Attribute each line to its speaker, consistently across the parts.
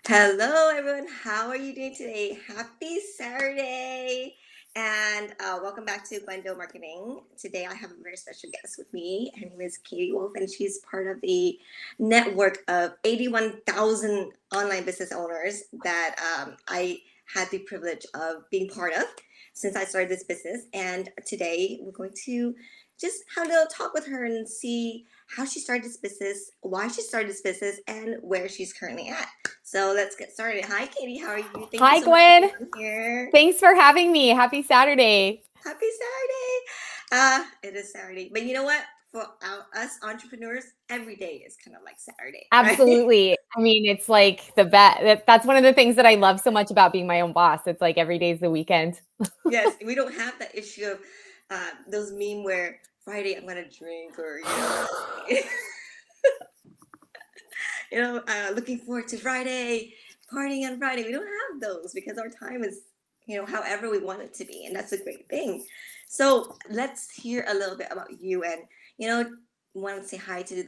Speaker 1: Hello, everyone. How are you doing today? Happy Saturday. And welcome back to Glendale Marketing. Today, I have a very special guest with me. Her name is Katie Wolfe, and she's part of the network of 81,000 online business owners that I had the privilege of being part of since I started this business. And today, we're going to just have a little talk with her and see how she started this business, why she started this business, and where she's currently at. So let's get started. Hi, Katie. How are you? Thank you
Speaker 2: Hi,
Speaker 1: so much for
Speaker 2: Gwen.
Speaker 1: being on here.
Speaker 2: Thanks for having me. Happy Saturday.
Speaker 1: Happy Saturday. It is Saturday. But you know what? For us entrepreneurs, every day is kind of like Saturday, right?
Speaker 2: Absolutely. I mean, it's like the bet. That's one of the things that I love so much about being my own boss. It's like every day's the weekend.
Speaker 1: Yes, we don't have that issue of those meme where Friday I'm gonna drink or looking forward to Friday, partying on Friday. We don't have those because our time is, however we want it to be, and that's a great thing. So let's hear a little bit about you, and want to say hi to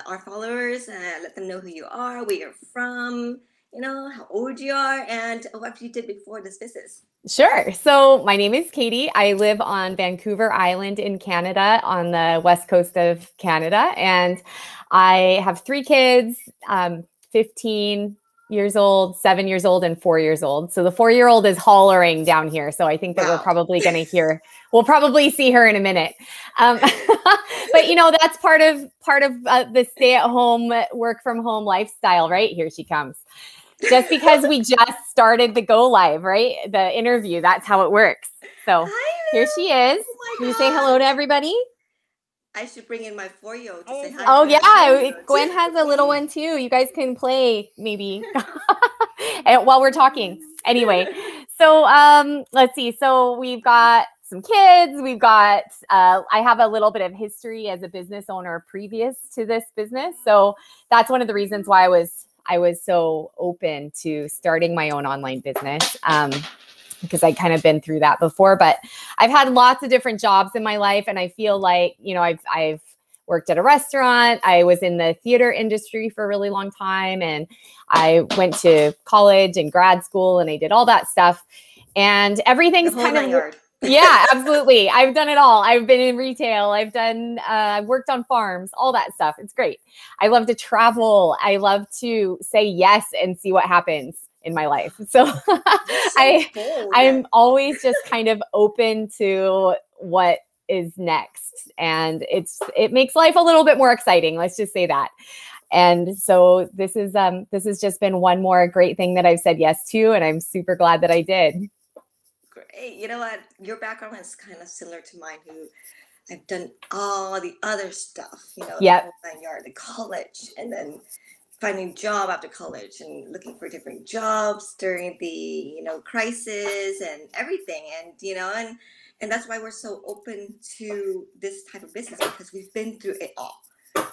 Speaker 1: our followers and let them know who you are, where you're from, how old you are, and what you did before this business.
Speaker 2: Sure. So my name is Katie. I live on Vancouver Island in Canada on the west coast of Canada. And I have three kids, 15 years old, 7 years old, and 4 years old. So the 4-year-old is hollering down here. So I think that
Speaker 1: Wow.
Speaker 2: we'll probably see her in a minute. But that's part of the stay-at-home, work from home lifestyle, right? Here she comes. Just because we just started the go live, right? The interview, that's how it works. So
Speaker 1: Hi,
Speaker 2: here she is.
Speaker 1: oh my
Speaker 2: Can you say hello
Speaker 1: God.
Speaker 2: to everybody?
Speaker 1: I should bring in my 4-year-old to say hi
Speaker 2: Oh
Speaker 1: to her
Speaker 2: yeah,
Speaker 1: 4-year-old.
Speaker 2: Gwen has a little one too. You guys can play maybe while we're talking. Anyway, so let's see. So we've got some kids. We've got I have a little bit of history as a business owner previous to this business. So that's one of the reasons why I was so open to starting my own online business. Because I kind of been through that before, but I've had lots of different jobs in my life. And I feel like, I've worked at a restaurant. I was in the theater industry for a really long time. And I went to college and grad school and I did all that stuff. And
Speaker 1: The
Speaker 2: everything's
Speaker 1: whole
Speaker 2: kind
Speaker 1: nine
Speaker 2: of,
Speaker 1: yard.
Speaker 2: yeah, absolutely. I've done it all. I've been in retail. I've worked on farms, all that stuff. It's great. I love to travel. I love to say yes and see what happens in my life. So
Speaker 1: You're so
Speaker 2: I
Speaker 1: bold.
Speaker 2: I'm always just kind of open to what is next. And it makes life a little bit more exciting. Let's just say that. And so this has just been one more great thing that I've said yes to. And I'm super glad that I did.
Speaker 1: Great. You know what? Your background is kind of similar to mine, who I've done all the other stuff, the
Speaker 2: Yep.
Speaker 1: whole nine yard, the college, and then finding a job after college and looking for different jobs during the, crisis and everything. And, and that's why we're so open to this type of business because we've been through it all.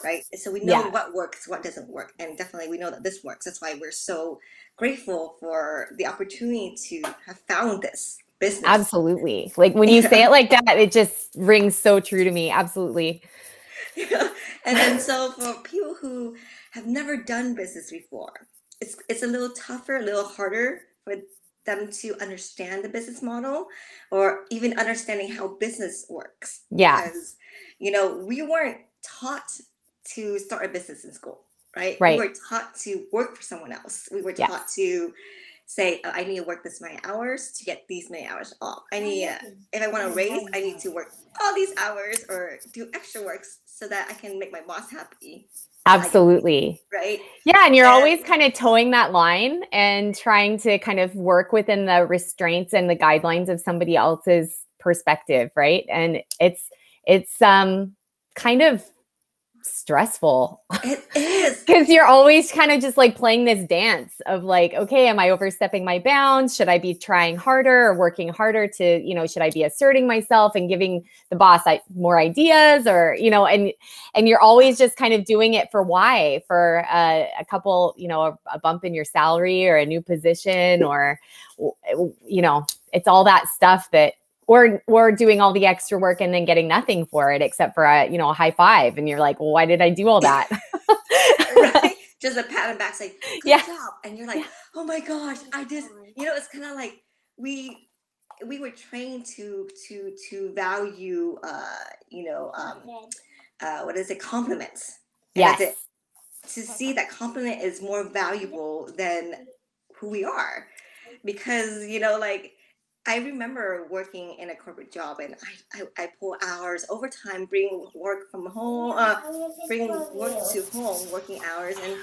Speaker 1: Right. So we know
Speaker 2: Yeah.
Speaker 1: what works, what doesn't work. And definitely we know that this works. That's why we're so grateful for the opportunity to have found this business.
Speaker 2: Absolutely. Like when you say
Speaker 1: Yeah.
Speaker 2: it like that, it just rings so true to me. Absolutely.
Speaker 1: Yeah. And then so for people who have never done business before, it's a little tougher, a little harder for them to understand the business model or even understanding how business works
Speaker 2: Yeah.
Speaker 1: because we weren't taught to start a business in school, right? We
Speaker 2: Right.
Speaker 1: were taught to work for someone else. We were taught
Speaker 2: Yes.
Speaker 1: to say, I need to work this many hours to get these many hours off. I need, if I want to raise, I need to work all these hours or do extra works so that I can make my boss happy. So I get paid,
Speaker 2: Absolutely.
Speaker 1: right?
Speaker 2: Yeah, and you're
Speaker 1: And
Speaker 2: always kind of towing that line and trying to kind of work within the restraints and the guidelines of somebody else's perspective, right? And it's kind of stressful
Speaker 1: it is.
Speaker 2: because you're always kind of just like playing this dance of like, okay, am I overstepping my bounds? Should I be trying harder or working harder to, should I be asserting myself and giving the boss more ideas or, and you're always just kind of doing it for why? For a couple, a bump in your salary or a new position or, it's all that stuff that or doing all the extra work and then getting nothing for it except for a high five. And you're like, well, why did I do all that?
Speaker 1: Right? just a pat on the back, say, good
Speaker 2: Yeah.
Speaker 1: job. And you're like, oh my gosh, I just, it's kind of like we were trained to value, what is it, compliments. And
Speaker 2: Yes.
Speaker 1: that's it. To see that compliment is more valuable than who we are. Because, like, I remember working in a corporate job, and I pull hours overtime, bring work from home, bring work to home, working hours, and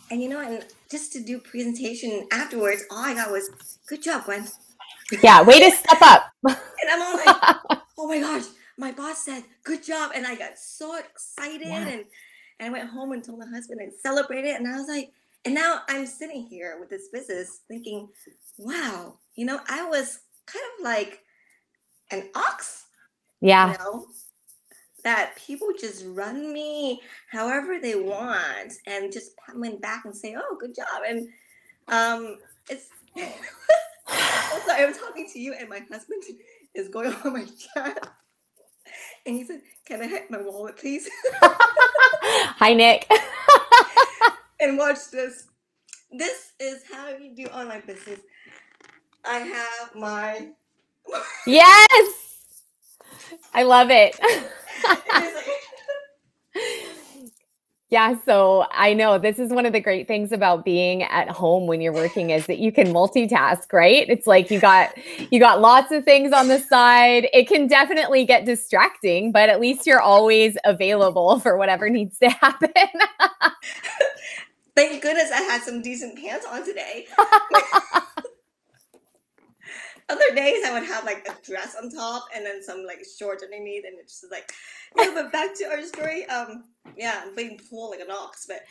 Speaker 1: and just to do presentation afterwards, all I got was, good job, Gwen.
Speaker 2: Yeah, way to step up.
Speaker 1: And I'm all like, oh my gosh, my boss said, good job. And I got so excited, and I went home and told my husband and celebrated. And I was like, and now I'm sitting here with this business thinking, wow, I was kind of like an ox,
Speaker 2: Yeah.
Speaker 1: that people just run me however they want and just pat me back and say, oh, good job. And it's also, I'm talking to you, and my husband is going on my chat, and he said, can I have my wallet, please?
Speaker 2: Hi, Nick.
Speaker 1: And watch this. This is how you do online business. I have my...
Speaker 2: Yes. I love it. Yeah, so I know this is one of the great things about being at home when you're working is that you can multitask, right? It's like you got lots of things on the side. It can definitely get distracting, but at least you're always available for whatever needs to happen.
Speaker 1: Thank goodness I had some decent pants on today. Other days I would have like a dress on top and then some like shorts underneath, and it's just like, but back to our story. Yeah, I'm being pulled like an ox, but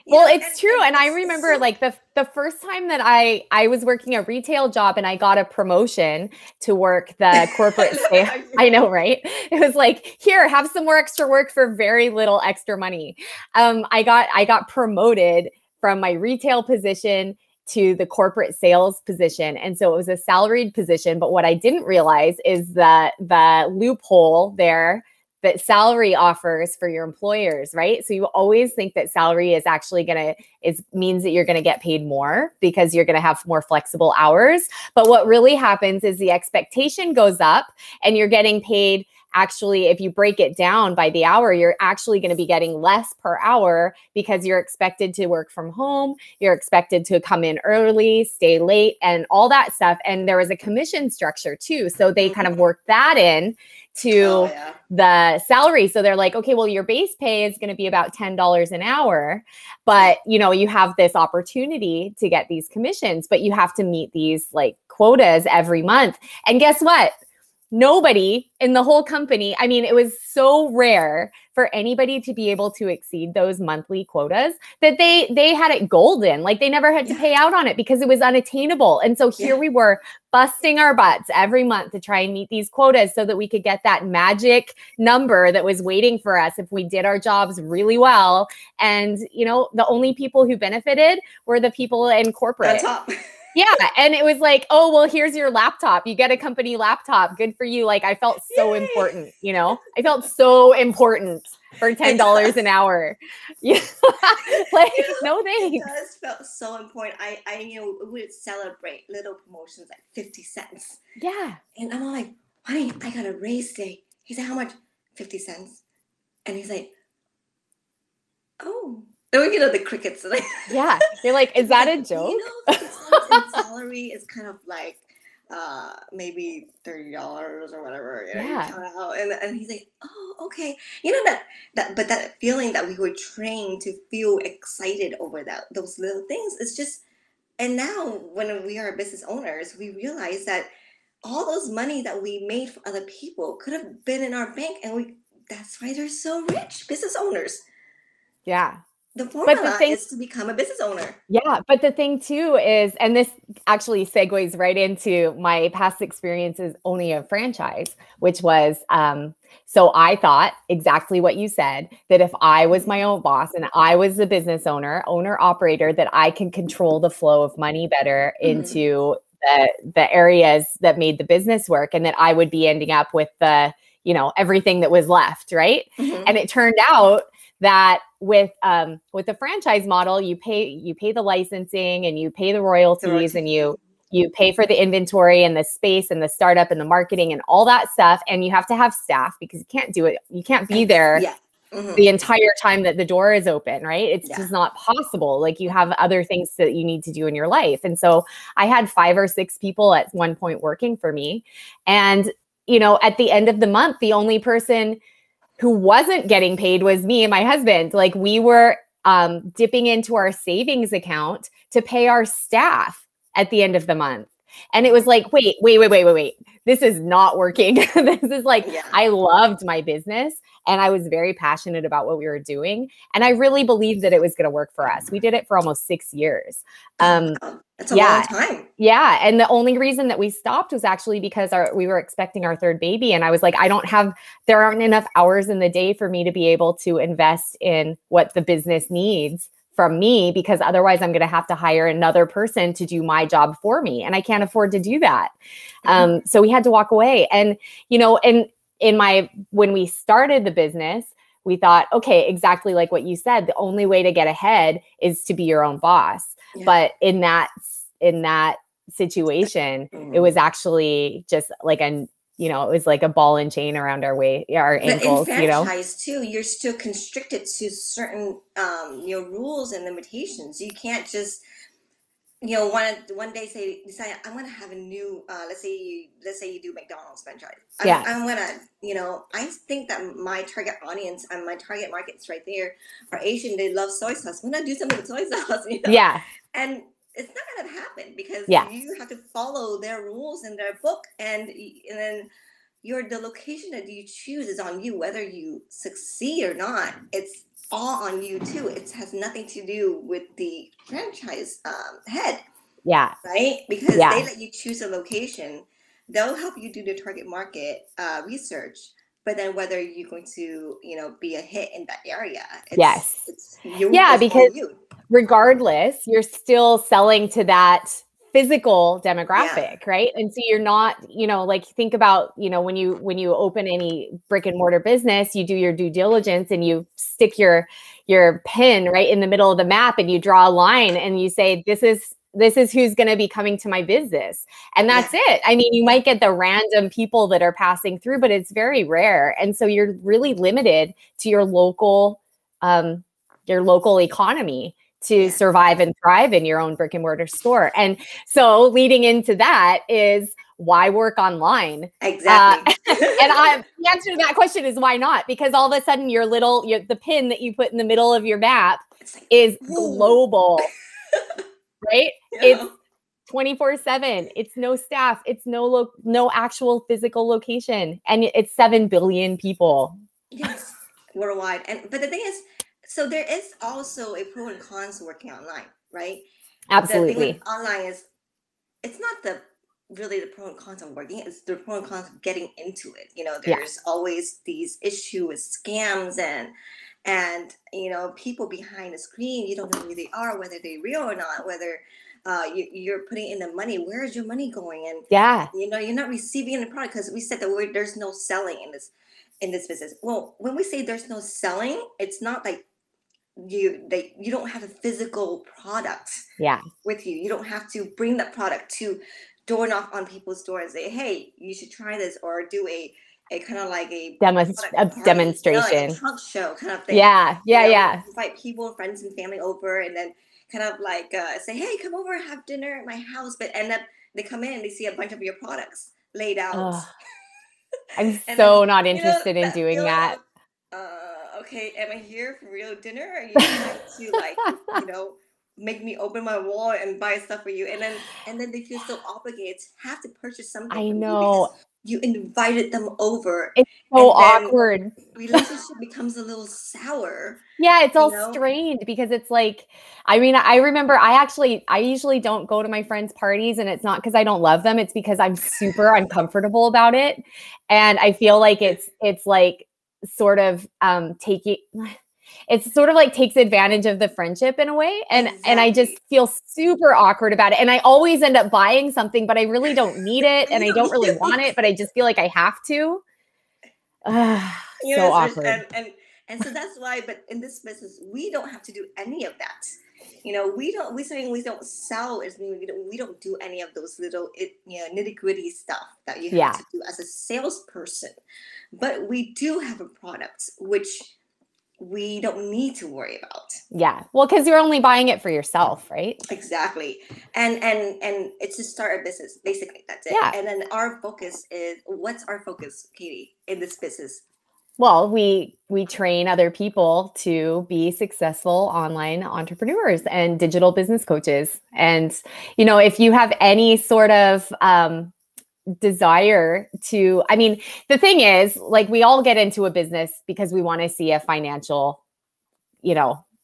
Speaker 2: well, it's true. And I remember like the first time that I was working a retail job and I got a promotion to work the corporate sales. I know, right? It was like, here, have some more extra work for very little extra money. I got promoted from my retail position to the corporate sales position. And so it was a salaried position. But what I didn't realize is that the loophole there that salary offers for your employers, right? So you always think that salary is actually means that you're going to get paid more because you're going to have more flexible hours. But what really happens is the expectation goes up and you're getting paid. Actually, if you break it down by the hour, you're actually going to be getting less per hour because you're expected to work from home. You're expected to come in early, stay late, and all that stuff. And there was a commission structure too. So they kind of worked that in to the salary. So they're like, okay, well, your base pay is going to be about $10 an hour, but you have this opportunity to get these commissions, but you have to meet these like quotas every month. And guess what? Nobody in the whole company, I mean, it was so rare for anybody to be able to exceed those monthly quotas that they had it golden. Like they never had to pay out on it because it was unattainable. And so here we were busting our butts every month to try and meet these quotas so that we could get that magic number that was waiting for us if we did our jobs really well. And, the only people who benefited were the people in corporate. Yeah. And it was like, oh, well, here's your laptop. You get a company laptop. Good for you. Like I felt so important, I felt so important for $10 an hour. Yeah. Like, no thanks.
Speaker 1: It does felt so important. I we would celebrate little promotions like 50 cents.
Speaker 2: Yeah.
Speaker 1: And I'm all like, honey, I got a raise today. He said, how much? 50 cents. And he's like, oh. Then we the crickets.
Speaker 2: Yeah. You're like, is that a joke?
Speaker 1: 50 cents in salary is kind of like maybe $30 or whatever. And he's like, oh, okay. But that feeling that we were trained to feel excited over those little things, it's just, and now when we are business owners, we realize that all those money that we made for other people could have been in our bank, and that's why they're so rich, business owners.
Speaker 2: Yeah.
Speaker 1: The formula is to become a business owner.
Speaker 2: Yeah. But the thing too is, and this actually segues right into my past experiences owning a franchise, which was, so I thought exactly what you said, that if I was my own boss and I was the business owner operator, that I can control the flow of money better into the areas that made the business work, and that I would be ending up with everything that was left. Right. And it turned out that with the franchise model, you pay the licensing and you pay the royalties and you pay for the inventory and the space and the startup and the marketing and all that stuff. And you have to have staff because you can't do it. You can't be there the entire time that the door is open, right? It's just not possible. Like you have other things that you need to do in your life. And so I had 5 or 6 people at one point working for me. And, you know, at the end of the month, the only person who wasn't getting paid was me and my husband. Like we were dipping into our savings account to pay our staff at the end of the month. And it was like, wait. This is not working. This is like, I loved my business and I was very passionate about what we were doing. And I really believed that it was going to work for us. We did it for almost 6 years.
Speaker 1: That's a long time.
Speaker 2: Yeah. And the only reason that we stopped was actually because we were expecting our 3rd baby. And I was like, there aren't enough hours in the day for me to be able to invest in what the business needs from me, because otherwise I'm going to have to hire another person to do my job for me. And I can't afford to do that. So we had to walk away. And, you know, and when we started the business, we thought, okay, exactly like what you said, the only way to get ahead is to be your own boss. Yeah. But in that situation, it was actually just like it was like a ball and chain around our ankles,
Speaker 1: you know. Too, you're still constricted to certain rules and limitations. You can't just one day decide I'm going to have a new let's say you do McDonald's franchise. I'm going to I think that my target audience and my target markets right there are Asian. They love soy sauce. I'm going to do something with soy sauce.
Speaker 2: Yeah.
Speaker 1: And it's not going to happen because you have to follow their rules in their book, and then the location that you choose is on you, whether you succeed or not. It's all on you too. It has nothing to do with the franchise head.
Speaker 2: Yeah.
Speaker 1: Right? Because they let you choose a location. They'll help you do the target market research. But then whether you're going to, be a hit in that area. It's
Speaker 2: because regardless, you're still selling to that physical demographic, right? And so you're not, like think about, when you open any brick and mortar business, you do your due diligence and you stick your pin right in the middle of the map and you draw a line and you say, this is who's going to be coming to my business. And that's it. I mean, you might get the random people that are passing through, but it's very rare. And so you're really limited to your local economy to survive and thrive in your own brick and mortar store. And so leading into that is why work online?
Speaker 1: Exactly.
Speaker 2: And the answer to that question is why not? Because all of a sudden the pin that you put in the middle of your map is global, right? Yeah. It's 24/7. It's no staff. It's no actual physical location. And it's 7 billion people.
Speaker 1: Yes, worldwide. But the thing is, so there is also a pro and cons working online, right?
Speaker 2: Absolutely.
Speaker 1: The thing with online is it's not really the pro and cons of working, it's the pro and cons of getting into it. There's always these issues with scams and people behind the screen, you don't know who they are, whether they're real or not, whether you're putting in the money, where is your money going? And you're not receiving any product, because we said that there's no selling in this business. Well, when we say there's no selling, it's not like you don't have a physical product with you. You don't have to bring that product to door knock on people's doors and say, hey, you should try this, or do a kind of like a
Speaker 2: demonstration,
Speaker 1: like a trunk show kind of thing. Invite people, friends and family over, and then kind of like say, hey, come over, have dinner at my house. But end up they come in and they see a bunch of your products laid out.
Speaker 2: I'm so not interested in doing that.
Speaker 1: Okay, am I here for real dinner? Or are you trying to make me open my wallet and buy stuff for you? And then they feel so obligated to have to purchase something.
Speaker 2: I know.
Speaker 1: You invited them over.
Speaker 2: It's so awkward.
Speaker 1: Relationship becomes a little sour.
Speaker 2: Yeah, it's all strained because it's like, I mean, I remember I usually don't go to my friends' parties, and it's not because I don't love them. It's because I'm super uncomfortable about it. And I feel like it's like sort of takes advantage of the friendship in a way. And I just feel super awkward about it. And I always end up buying something, but I really don't need it. And I don't really want it, but I just feel like I have to. So awkward.
Speaker 1: And so that's why, but in this business, we don't have to do any of that. We don't sell as we don't do any of those little, nitty gritty stuff that you have
Speaker 2: Yeah.
Speaker 1: to do as a salesperson. But we do have a product which we don't need to worry about.
Speaker 2: Yeah. Well, because you're only buying it for yourself, right?
Speaker 1: Exactly. And it's to start a business, basically. That's it.
Speaker 2: Yeah.
Speaker 1: And then what's our focus, Katie, in this business?
Speaker 2: Well, we train other people to be successful online entrepreneurs and digital business coaches. And, if you have any sort of desire to, the thing is, like, we all get into a business because we want to see a financial,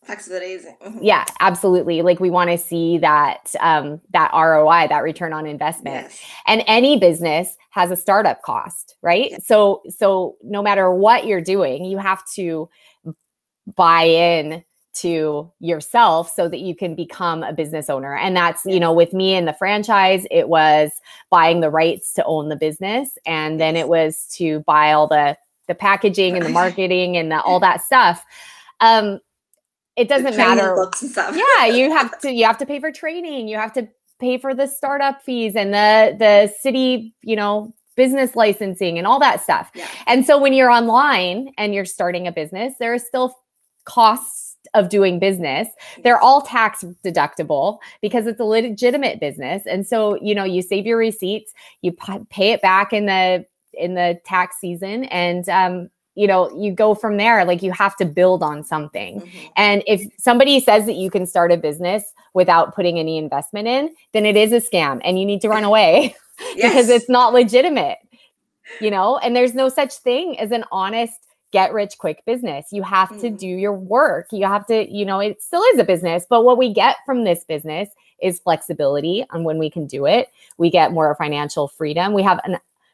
Speaker 1: flexibility.
Speaker 2: Yeah, absolutely. Like, we want to see that that ROI, that return on investment.
Speaker 1: Yes.
Speaker 2: And any business has a startup cost, right?
Speaker 1: Yes.
Speaker 2: So no matter what you're doing, you have to buy in to yourself so that you can become a business owner. And that's, with me in the franchise, it was buying the rights to own the business. And then it was to buy all the packaging and the marketing and all that stuff. It doesn't matter.
Speaker 1: Books and stuff.
Speaker 2: Yeah, you have to pay for training. You have to pay for the startup fees and the city, business licensing and all that stuff.
Speaker 1: Yeah.
Speaker 2: And so when you're online and you're starting a business, there are still costs of doing business. They're all tax deductible because it's a legitimate business. And so, you save your receipts, you pay it back in the tax season, and you go from there. Like, you have to build on something.
Speaker 1: Mm-hmm.
Speaker 2: And if somebody says that you can start a business without putting any investment in, then it is a scam and you need to run away.
Speaker 1: Yes.
Speaker 2: Because it's not legitimate, and there's no such thing as an honest get rich quick business. You have to do your work. You have to, it still is a business, but what we get from this business is flexibility on when we can do it. We get more financial freedom.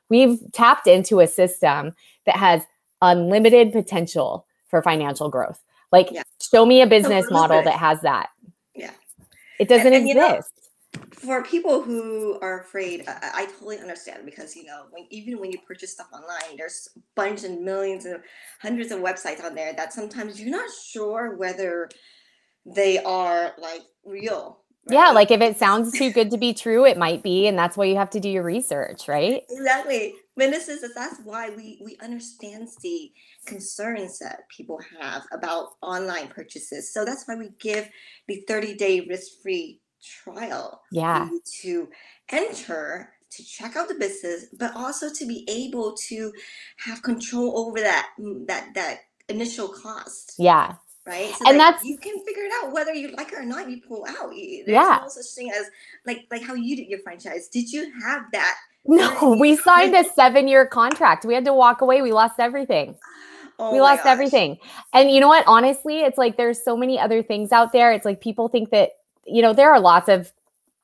Speaker 2: We've tapped into a system that has unlimited potential for financial growth. Like, show me a business model that has that.
Speaker 1: Yeah.
Speaker 2: It doesn't exist.
Speaker 1: For people who are afraid, I totally understand, because, even when you purchase stuff online, there's a bunch and millions and hundreds of websites on there that sometimes you're not sure whether they are, like, real. Right?
Speaker 2: Yeah, like, if it sounds too good to be true, it might be, and that's why you have to do your research, right?
Speaker 1: Exactly. That's why we understand the concerns that people have about online purchases. So that's why we give the 30-day risk-free trial for you to enter, to check out the business, but also to be able to have control over that initial cost.
Speaker 2: Yeah.
Speaker 1: Right. So and that's, you can figure it out whether you like it or not. You pull out. There's no such thing as like how you did your franchise. Did you have that?
Speaker 2: No, we signed a 7-year contract. We had to walk away. We lost everything. We lost everything. And you know what? Honestly, it's like there's so many other things out there. It's like people think that, there are lots of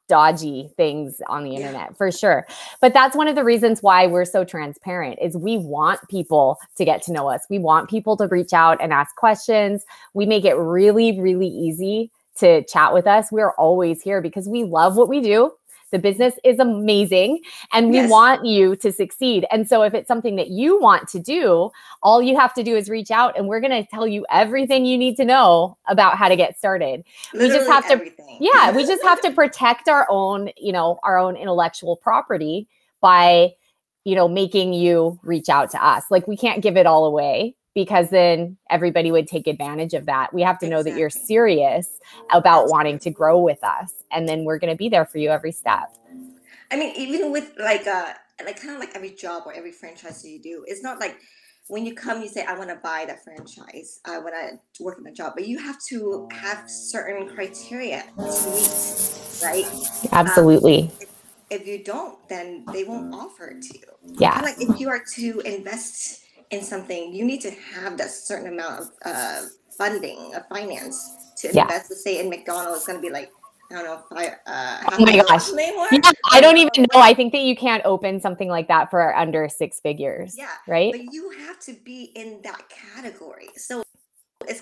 Speaker 2: dodgy things on the internet for sure. But that's one of the reasons why we're so transparent, is we want people to get to know us. We want people to reach out and ask questions. We make it really, really easy to chat with us. We're always here because we love what we do. The business is amazing and we want you to succeed. And so if it's something that you want to do, all you have to do is reach out and we're going to tell you everything you need to know about how to get started.
Speaker 1: Literally
Speaker 2: we just have
Speaker 1: everything.
Speaker 2: We just have to protect our own, our own intellectual property by, making you reach out to us. Like, we can't give it all away, because then everybody would take advantage of that. We have to know that you're serious about wanting to grow with us. And then we're going to be there for you every step.
Speaker 1: I mean, even with like kind of like every job or every franchise that you do, it's not like when you come, you say, I want to buy that franchise. I want to work in a job, but you have to have certain criteria to meet, right?
Speaker 2: Absolutely.
Speaker 1: If you don't, then they won't offer it to you.
Speaker 2: Yeah.
Speaker 1: Kind of like if you are to invest in something, you need to have that certain amount of funding, of finance to invest. Let's say in McDonald's, it's going to be like, I don't know,
Speaker 2: oh my gosh. Yeah, I don't even know. I think that you can't open something like that for under 6 figures.
Speaker 1: Yeah.
Speaker 2: Right.
Speaker 1: But you have to be in that category. So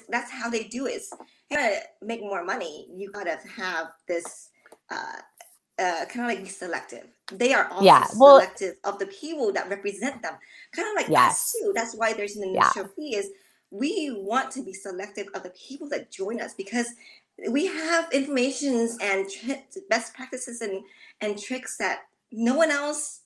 Speaker 1: that's how they do it. To make more money, you got to have this kind of like be selective. They are also selective of the people that represent them. Kind of like us too. That's why there's an initial fee, is we want to be selective of the people that join us because we have informations and best practices and tricks that no one else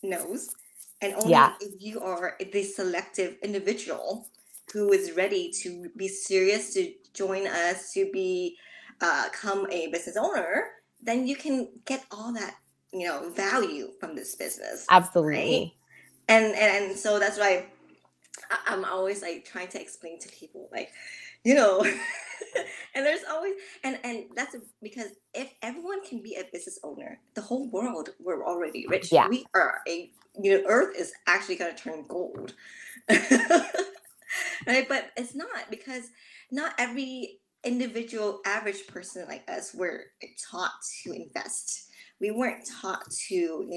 Speaker 1: knows. And
Speaker 2: Yeah,
Speaker 1: only if you are the selective individual who is ready to be serious, to join us, to become a business owner, then you can get all that, value from this business, right?
Speaker 2: absolutely.
Speaker 1: And so that's why I'm always like trying to explain to people, like, you know, and there's always and that's because if everyone can be a business owner, the whole world, we're already rich.
Speaker 2: Yeah.
Speaker 1: We are Earth is actually going to turn gold, right? But it's not, because not every individual average person like us were taught to invest. We weren't taught to,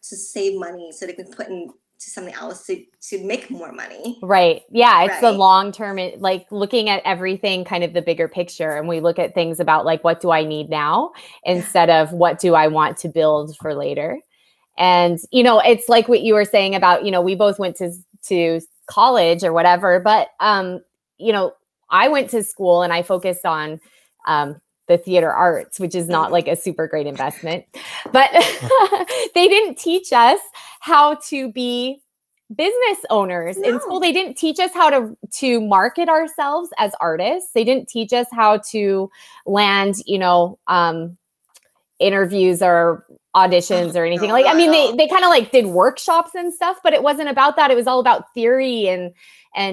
Speaker 1: to save money so they can put into something else to make more money,
Speaker 2: Right. Yeah. It's the
Speaker 1: right?
Speaker 2: long term, like looking at everything, kind of the bigger picture. And we look at things about like, what do I need now
Speaker 1: Yeah.
Speaker 2: instead of what do I want to build for later? And, it's like what you were saying about, we both went to college or whatever, but, I went to school and I focused on, the theater arts, which is not like a super great investment, but they didn't teach us how to be business owners in school.
Speaker 1: No.
Speaker 2: They didn't teach us how to market ourselves as artists. They didn't teach us how to land, interviews or auditions or anything.
Speaker 1: No,
Speaker 2: Like, I
Speaker 1: not at
Speaker 2: mean,
Speaker 1: all.
Speaker 2: they kind of like did workshops and stuff, but it wasn't about that. It was all about theory and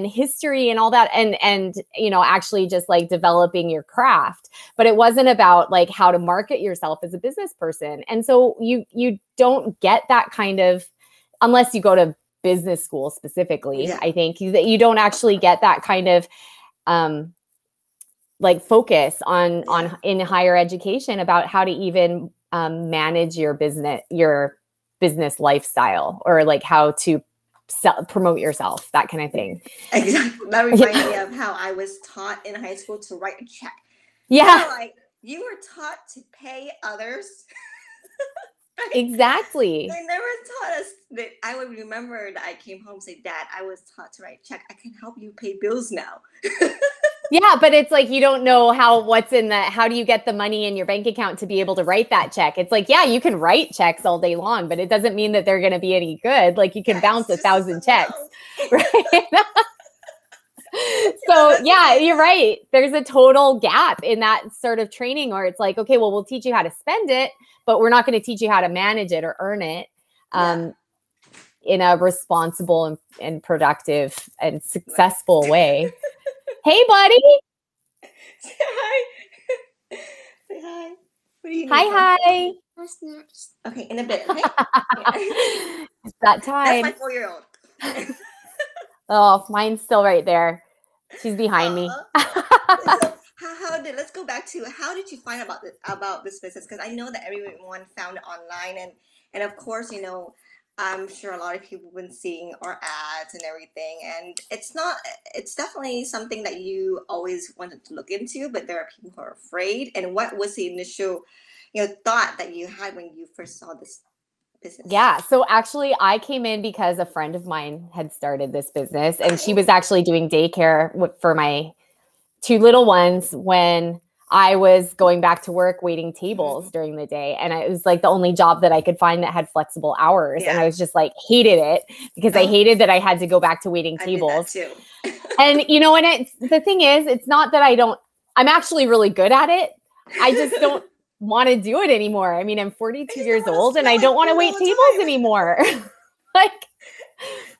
Speaker 2: history and all that. And actually just like developing your craft, but it wasn't about like how to market yourself as a business person. And so you don't get that kind of, unless you go to business school specifically,
Speaker 1: Yeah.
Speaker 2: I think you don't actually get that kind of, like focus on in higher education about how to even manage your business lifestyle, or like how to promote yourself, that kind of thing.
Speaker 1: Exactly. That reminds me of how I was taught in high school to write a check.
Speaker 2: Yeah,
Speaker 1: Like, you were taught to pay others.
Speaker 2: exactly.
Speaker 1: They never taught us that. I would remember that I came home and say, Dad, I was taught to write a check. I can help you pay bills now.
Speaker 2: Yeah, but it's like you don't know how do you get the money in your bank account to be able to write that check? It's like, yeah, you can write checks all day long, but it doesn't mean that they're going to be any good. Like you can bounce 1,000 checks, right? So yeah, you're right. There's a total gap in that sort of training, or it's like, okay, well, we'll teach you how to spend it, but we're not going to teach you how to manage it or earn it in a responsible and productive and successful way. Hey, buddy.
Speaker 1: Say hi. Say hi. What do you need?
Speaker 2: Hi.
Speaker 1: Okay, in a bit. Okay.
Speaker 2: It's that time.
Speaker 1: That's my 4-year-old.
Speaker 2: Oh, mine's still right there. She's behind me.
Speaker 1: Let's go back to, how did you find about this business? Because I know that everyone found it online, and of course, I'm sure a lot of people have been seeing our ads and everything, and it's definitely something that you always wanted to look into, but there are people who are afraid. And what was the initial, thought that you had when you first saw this business?
Speaker 2: Yeah. So actually, I came in because a friend of mine had started this business, and she was actually doing daycare for my 2 little ones when I was going back to work waiting tables during the day. And it was like the only job that I could find that had flexible hours. Yeah. And I was just like, hated it because I hated that I had to go back to waiting tables.
Speaker 1: I did that too.
Speaker 2: And, the thing is, it's not that I'm actually really good at it. I just don't want to do it anymore. I mean, I'm 42 years old and I don't want to wait tables anymore. Like,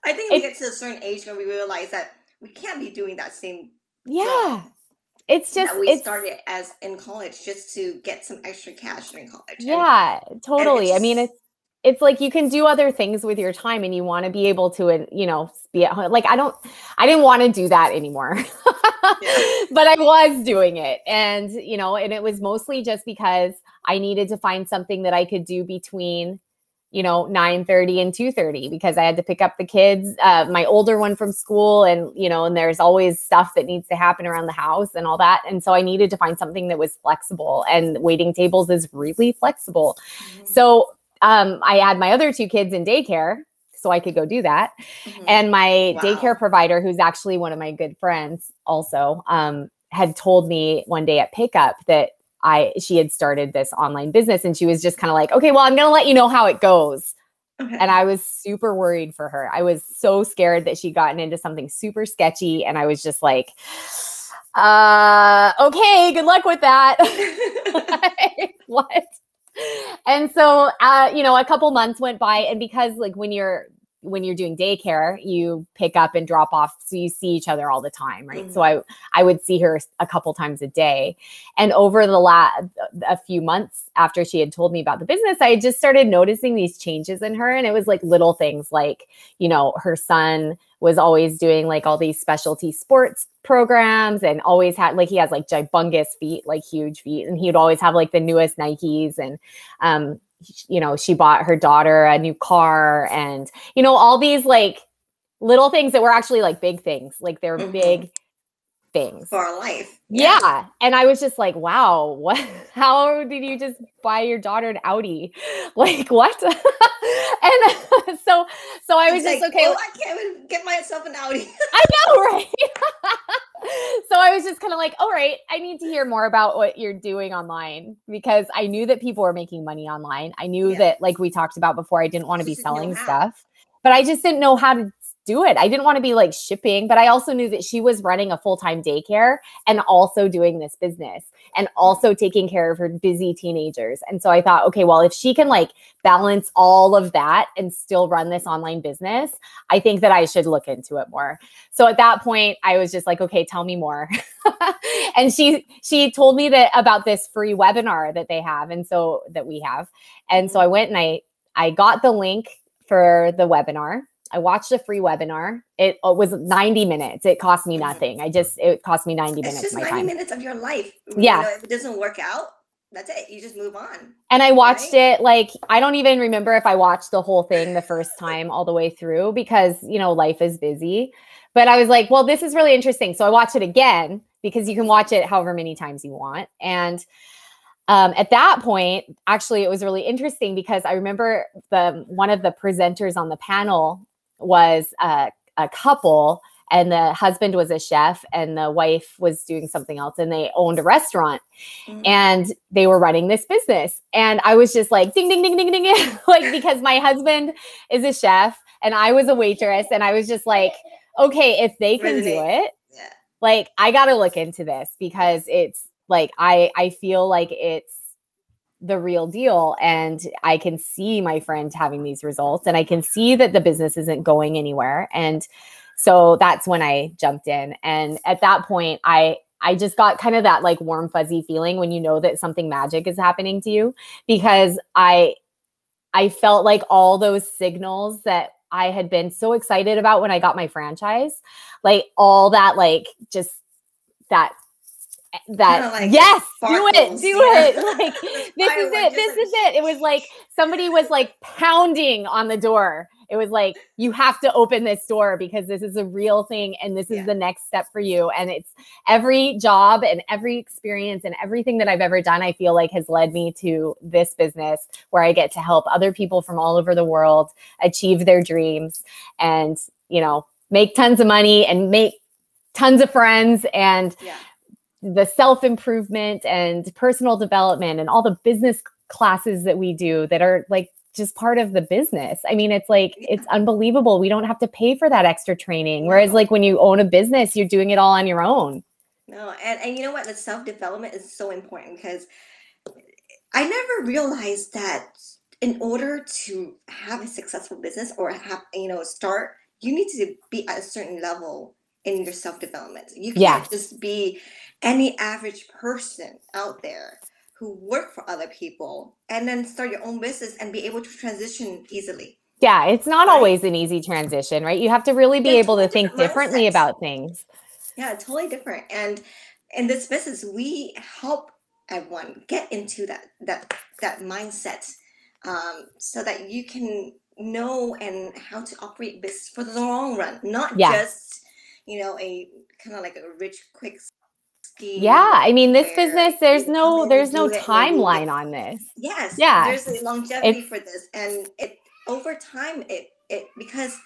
Speaker 1: I think we get to a certain age where we realize that we can't be doing that same
Speaker 2: job. It's just
Speaker 1: that we started as in college just to get some extra cash during college.
Speaker 2: Yeah, totally. I mean, it's like you can do other things with your time, and you want to be able to, be at home. Like I didn't want to do that anymore, but I was doing it, and and it was mostly just because I needed to find something that I could do between 9:30 and 2:30, because I had to pick up the kids, my older one from school, and and there's always stuff that needs to happen around the house and all that. And so I needed to find something that was flexible, and waiting tables is really flexible. So I had my other 2 kids in daycare. so I could go do that.
Speaker 1: Mhm.
Speaker 2: And my
Speaker 1: Wow.
Speaker 2: daycare provider, who's actually one of my good friends also, had told me one day at pickup that she had started this online business, and she was just kind of like, okay, well, I'm going to let you know how it goes.
Speaker 1: Okay.
Speaker 2: And I was super worried for her. I was so scared that she'd gotten into something super sketchy. And I was just like, okay, good luck with that. What? And so, a couple months went by, and because like when you're doing daycare, you pick up and drop off, so you see each other all the time, right? Mm-hmm. So I would see her a couple times a day, and over a few months after she had told me about the business, I just started noticing these changes in her, and it was like little things, like her son was always doing like all these specialty sports programs, and always had like, he has like gibungous feet, like huge feet, and he would always have like the newest Nikes, and she bought her daughter a new car, and all these like little things that were actually like big things, like they're mm-hmm. big things
Speaker 1: for our life.
Speaker 2: Yeah. And I was just like, wow, how did you just buy your daughter an Audi? Like what? And so I was just like, okay.
Speaker 1: Oh, I can't even get myself an Audi.
Speaker 2: I know, right? So I was just kind of like, all right, I need to hear more about what you're doing online, because I knew that people were making money online. I knew that, like we talked about before, I didn't want to be selling stuff, but I just didn't know how to do it. I didn't want to be like shipping, but I also knew that she was running a full-time daycare and also doing this business and also taking care of her busy teenagers. And so I thought, okay, well, if she can like balance all of that and still run this online business, I think that I should look into it more. So at that point, I was just like, okay, tell me more. And she told me that about this free webinar that they have, and so that we have. And so I went and I got the link for the webinar. I watched a free webinar. It was 90 minutes. It cost me nothing. It cost me 90 minutes.
Speaker 1: It's just 90 minutes of your life.
Speaker 2: Yeah.
Speaker 1: If it doesn't work out, that's it. You just move on.
Speaker 2: And I watched it, like, I don't even remember if I watched the whole thing the first time all the way through, because, life is busy. But I was like, well, this is really interesting. So I watched it again, because you can watch it however many times you want. And at that point, actually, it was really interesting, because I remember one of the presenters on the panel was a couple, and the husband was a chef and the wife was doing something else, and they owned a restaurant and they were running this business. And I was just like, ding, ding, ding, ding, ding, like, because my husband is a chef and I was a waitress, and I was just like, okay, if they can do it, like, I got to look into this, because it's like, I feel like it's the real deal, and I can see my friend having these results, and I can see that the business isn't going anywhere. And so that's when I jumped in. And at that point, I just got kind of that like warm, fuzzy feeling when you know that something magic is happening to you, because I felt like all those signals that I had been so excited about when I got my franchise, like all that, like just that like, yes, sparkles, do it. Like, this is it. It was like somebody was like pounding on the door. It was like, you have to open this door, because this is a real thing, and this is the next step for you. And it's every job and every experience and everything that I've ever done, I feel like has led me to this business, where I get to help other people from all over the world achieve their dreams and, make tons of money and make tons of friends, and the self-improvement and personal development and all the business classes that we do that are like just part of the business. I mean, it's like, it's unbelievable. We don't have to pay for that extra training. Whereas like when you own a business, you're doing it all on your own.
Speaker 1: No. And you know what? The self-development is so important, because I never realized that in order to have a successful business or have, start, you need to be at a certain level in your self-development. You can't just be any average person out there who work for other people and then start your own business and be able to transition easily.
Speaker 2: Yeah, it's not always an easy transition, right? You have to really be able to think differently about things.
Speaker 1: Yeah, totally different. And in this business, we help everyone get into that mindset, so that you can know and how to operate business for the long run, not just a kind of like a rich, quick scheme.
Speaker 2: Yeah, I mean, this business, there's no timeline on this.
Speaker 1: Yes. Yeah, there's a longevity for this, and over time, because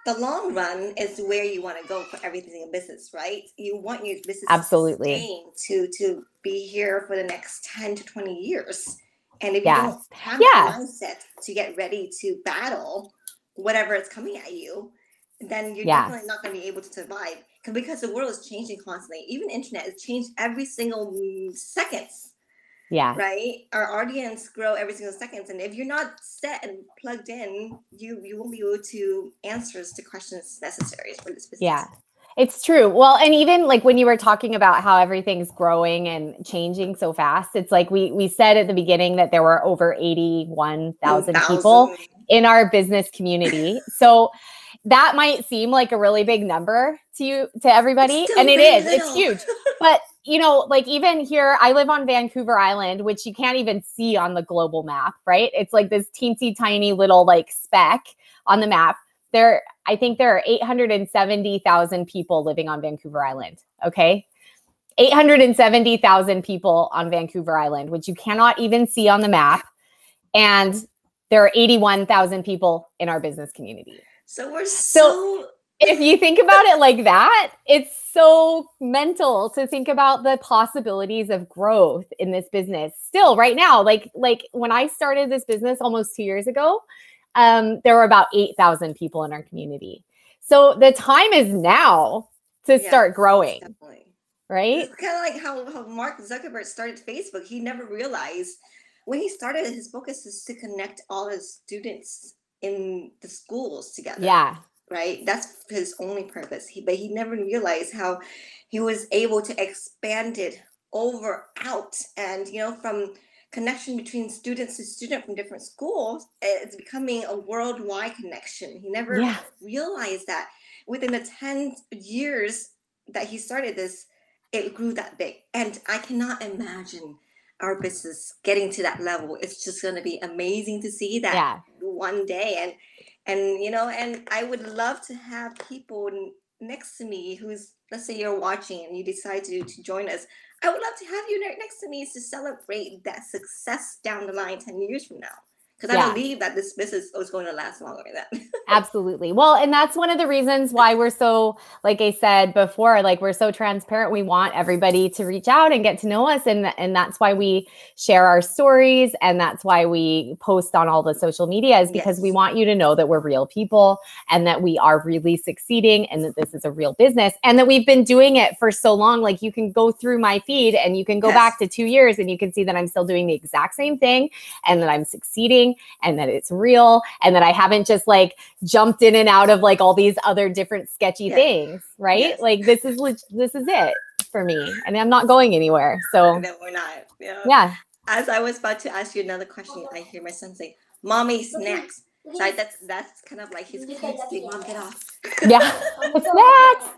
Speaker 1: the long run is where you want to go for everything in business, right? You want your business to
Speaker 2: Absolutely.
Speaker 1: sustain, to be here for the next 10 to 20 years. And if you
Speaker 2: Yes.
Speaker 1: don't have that
Speaker 2: Yeah.
Speaker 1: mindset to get ready to battle whatever is coming at you, then you're
Speaker 2: Yes.
Speaker 1: definitely not going to be able to survive. Because the world is changing constantly. Even internet is changed every single seconds.
Speaker 2: Yeah.
Speaker 1: Right, our audience grow every single second, and if you're not set and plugged in, you won't be able to answers to questions necessary for this business.
Speaker 2: Yeah, it's true. Well, and even like when you were talking about how everything's growing and changing so fast, it's like we said at the beginning that there were over 81,000 people in our business community. So that might seem like a really big number to you, to everybody, and it is. It's huge. But you know, like even here, I live on Vancouver Island, which you can't even see on the global map, right? It's like this teensy tiny little like speck on the map. I think there are 870,000 people living on Vancouver Island. Okay. 870,000 people on Vancouver Island, which you cannot even see on the map. And there are 81,000 people in our business community.
Speaker 1: So we're so
Speaker 2: if you think about it like that, it's so mental to think about the possibilities of growth in this business still right now. Like when I started this business almost 2 years ago, there were about 8,000 people in our community. So the time is now to start growing.
Speaker 1: Definitely.
Speaker 2: Right?
Speaker 1: It's kind of like how Mark Zuckerberg started Facebook. He never realized when he started, his focus is to connect all his students in the schools together.
Speaker 2: Yeah.
Speaker 1: Right? That's his only purpose. But he never realized how he was able to expand it out. And, from connection between students to student from different schools, it's becoming a worldwide connection. He never realized that within the 10 years that he started this, it grew that big. And I cannot imagine our business getting to that level. It's just going to be amazing to see that one day. And I would love to have people next to me who's, let's say you're watching and you decide to join us. I would love to have you next to me to celebrate that success down the line 10 years from now. Because I believe that this business is going to last longer than that.
Speaker 2: Absolutely. Well, and that's one of the reasons why we're so, like I said before, like we're so transparent. We want everybody to reach out and get to know us. And that's why we share our stories. And that's why we post on all the social media, is because we want you to know that we're real people and that we are really succeeding and that this is a real business and that we've been doing it for so long. Like you can go through my feed and you can go back to 2 years and you can see that I'm still doing the exact same thing and that I'm succeeding and that it's real and that I haven't just like jumped in and out of like all these other different sketchy things, right? Like this is it for me and I'm not going anywhere. So
Speaker 1: no, we're not. Yeah. As I was about to ask you another question, I hear my son say, "Mommy, snacks." So that's kind of like his kids say, "Mom, get off."
Speaker 2: Snacks.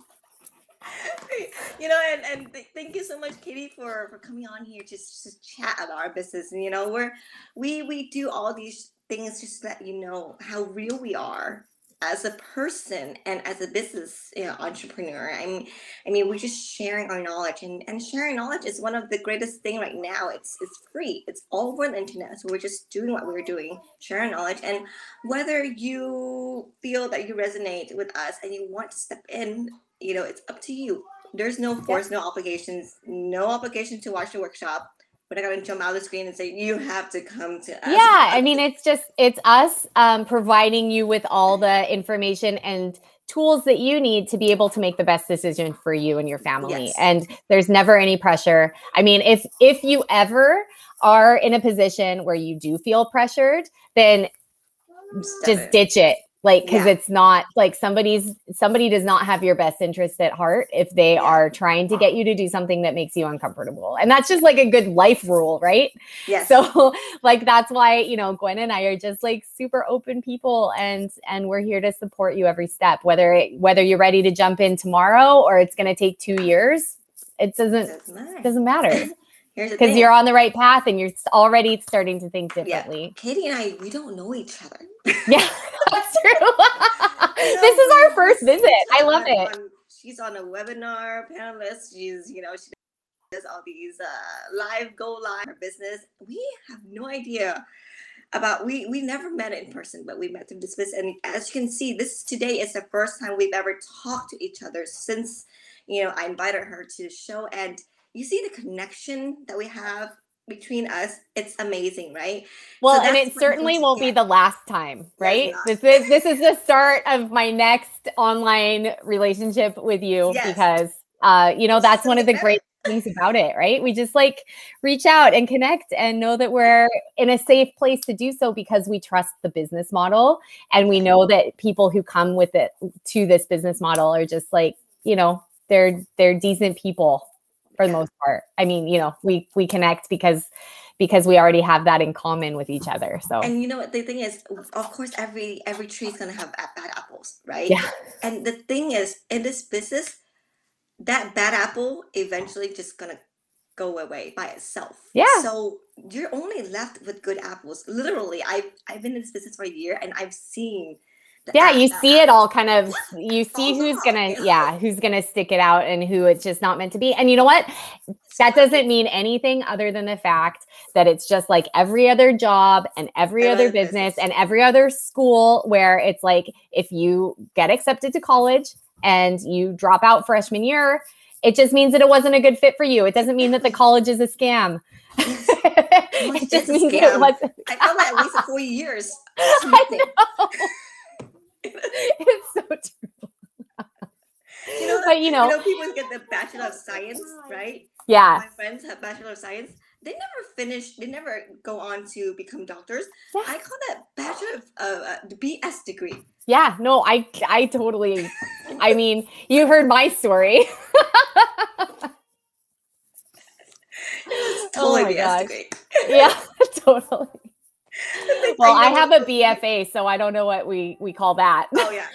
Speaker 1: And thank you so much, Katie, for coming on here to chat about our business. And we do all these things just to let you know how real we are as a person and as a business entrepreneur. I mean, we're just sharing our knowledge, and sharing knowledge is one of the greatest thing right now. It's free. It's all over the internet. So we're just doing what we're doing, sharing knowledge. And whether you feel that you resonate with us and you want to step in, it's up to you. There's no force, no obligations, no obligation to watch the workshop. We're not going to jump out of the screen and say, you have to come to us.
Speaker 2: Yeah. I mean, it's us providing you with all the information and tools that you need to be able to make the best decision for you and your family. And there's never any pressure. I mean, if you ever are in a position where you do feel pressured, then just ditch it. Like, because it's not like somebody does not have your best interest at heart if they are trying to get you to do something that makes you uncomfortable. And that's just like a good life rule, right?
Speaker 1: Yes.
Speaker 2: So like, that's why, Gwen and I are just like super open people and we're here to support you every step, whether you're ready to jump in tomorrow or it's going to take 2 years. It doesn't matter. Because you're on the right path and you're already starting to think differently.
Speaker 1: Yeah. Katie and I, we don't know each other.
Speaker 2: Yeah, that's true. This is our first visit. I love it.
Speaker 1: She's on a webinar panelist. She does all these live business. We have no idea about we never met in person, but we met through this business. And as you can see, this today is the first time we've ever talked to each other since I invited her to the show, and you see the connection that we have between us. It's amazing, right? So
Speaker 2: Well, and
Speaker 1: that's
Speaker 2: it
Speaker 1: what I'm going
Speaker 2: certainly
Speaker 1: to
Speaker 2: won't be
Speaker 1: get.
Speaker 2: the last time,
Speaker 1: Yes,
Speaker 2: right?
Speaker 1: not.
Speaker 2: This is the start of my next online relationship with you
Speaker 1: Yes,
Speaker 2: because
Speaker 1: it's just
Speaker 2: that's
Speaker 1: gonna
Speaker 2: one of
Speaker 1: get
Speaker 2: the
Speaker 1: better.
Speaker 2: great things about it, right? We just like reach out and connect and know that we're in a safe place to do so because we trust the business model and we know that people who come with it to this business model are just like, they're decent people for the
Speaker 1: Yeah.
Speaker 2: most part. I mean, we connect because we already have that in common with each other. So
Speaker 1: And you know what the thing is, of course, every tree is gonna have bad apples, right?
Speaker 2: yeah,
Speaker 1: And the thing is, in this business, that bad apple eventually just gonna go away by itself.
Speaker 2: yeah,
Speaker 1: So you're only left with good apples. Literally, I've been in this business for a year, and I've seen
Speaker 2: yeah. You
Speaker 1: that
Speaker 2: see it
Speaker 1: apple
Speaker 2: all kind of. You see
Speaker 1: falls
Speaker 2: who's
Speaker 1: off.
Speaker 2: gonna, yeah, who's gonna stick it out and who it's just not meant to be. And you know what?
Speaker 1: It's
Speaker 2: That doesn't
Speaker 1: fine.
Speaker 2: mean anything other than the fact that it's just like every other job and every
Speaker 1: I
Speaker 2: other
Speaker 1: love the
Speaker 2: business
Speaker 1: business.
Speaker 2: and every other school where it's like if you get accepted to college and you drop out freshman year, it just means that it wasn't a good fit for you. It doesn't mean that the
Speaker 1: Exactly.
Speaker 2: college is a scam.
Speaker 1: Yes, college
Speaker 2: It just
Speaker 1: is a
Speaker 2: means it
Speaker 1: scam.
Speaker 2: wasn't.
Speaker 1: I felt like I wasted 4 years to
Speaker 2: I
Speaker 1: nothing.
Speaker 2: know. It's so true.
Speaker 1: You know that
Speaker 2: But
Speaker 1: people get the Bachelor of Science, right?
Speaker 2: yeah.
Speaker 1: My friends have Bachelor of Science. They never finish. They never go on to become doctors.
Speaker 2: Yeah.
Speaker 1: I call that Bachelor of the BS degree.
Speaker 2: Yeah, no, I totally. I mean, you heard my story.
Speaker 1: It's
Speaker 2: Oh
Speaker 1: totally
Speaker 2: my
Speaker 1: BS
Speaker 2: gosh.
Speaker 1: degree.
Speaker 2: Yeah, totally. Well, I
Speaker 1: What
Speaker 2: have
Speaker 1: it
Speaker 2: a
Speaker 1: was.
Speaker 2: BFA, so I don't know what we call that.
Speaker 1: Oh yeah.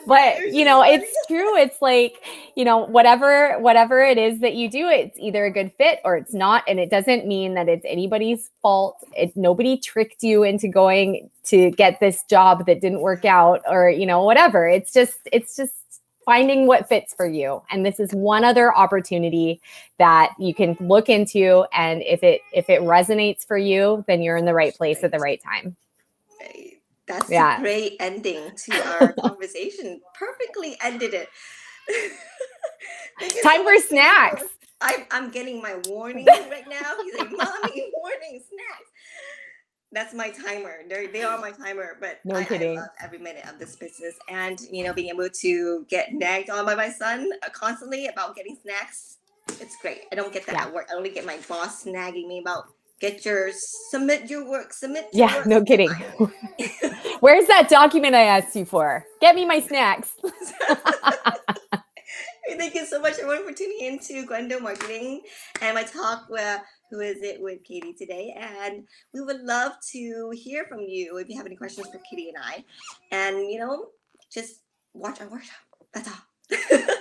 Speaker 2: But
Speaker 1: It's just funny.
Speaker 2: it's true. It's like, whatever it is that you do, it's either a good fit or it's not. And it doesn't mean that it's anybody's fault. Nobody tricked you into going to get this job that didn't work out or, whatever. It's just finding what fits for you. And this is one other opportunity that you can look into. And if it resonates for you, then you're in the right place at the right time.
Speaker 1: Right. That's a
Speaker 2: Yeah.
Speaker 1: great ending to our conversation. Perfectly ended it. Thank you so
Speaker 2: Time
Speaker 1: much,
Speaker 2: for
Speaker 1: Katie.
Speaker 2: snacks.
Speaker 1: I'm getting my warning right now. He's like, "Mommy, warning, snacks." That's my timer. They are my timer. But
Speaker 2: No
Speaker 1: I
Speaker 2: kidding.
Speaker 1: love every minute of this business, and being able to get nagged on by my son constantly about getting snacks. It's great. I don't get that
Speaker 2: Yeah.
Speaker 1: at work. I only get my boss nagging me about submit your work, submit your
Speaker 2: Yeah,
Speaker 1: work.
Speaker 2: no kidding. Where's that document I asked you for? Get me my snacks.
Speaker 1: Thank you so much, everyone, for tuning in to Gwendo Marketing and my talk with Who Is It with Katie today. And we would love to hear from you if you have any questions for Katie and I. And, just watch our workshop. That's all.